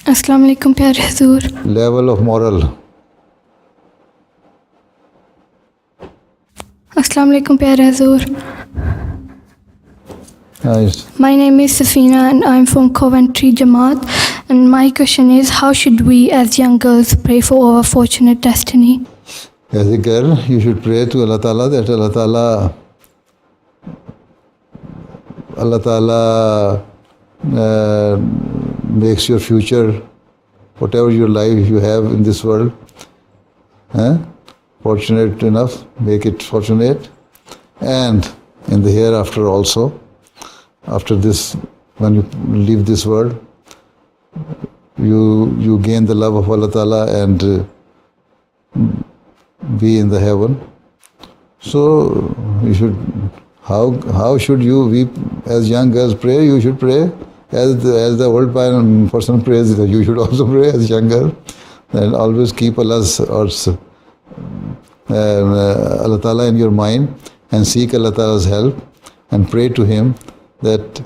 अस्सलाम वालेकुम प्यारे हुजूर। level of moral. अस्सलाम वालेकुम प्यारे हुजूर। Nice. My name is Safina and I'm from Coventry Jamaat, and my question is, how should we as young girls pray for our fortunate destiny? As a girl, you should pray to Allah Ta'ala that Allah Ta'ala makes your future, whatever your life you have in this world, fortunate enough, make it fortunate, and in the hereafter also. After this, when you leave this world, you gain the love of Allah Ta'ala and be in the heaven. So you should, how should you, we as young girls pray? You should pray as the old person prays. You should also pray as young girl, and always keep Allah Ta'ala in your mind and seek Allah Ta'ala's help and pray to Him that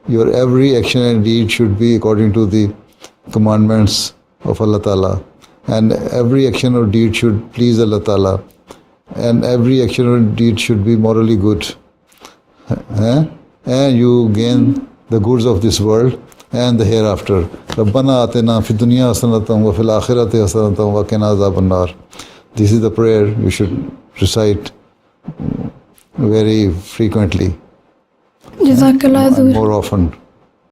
your every action and deed should be according to the commandments of Allah Ta'ala, and every action or deed should please Allah Ta'ala, and every action or deed should be morally good, and you gain the goods of this world and the hereafter. Rabbana atina fid dunya hasanatan wa fil akhirati hasanatan wa qina azaban nar. This is the prayer you should recite very frequently, Jazakallah and huzoor. more often.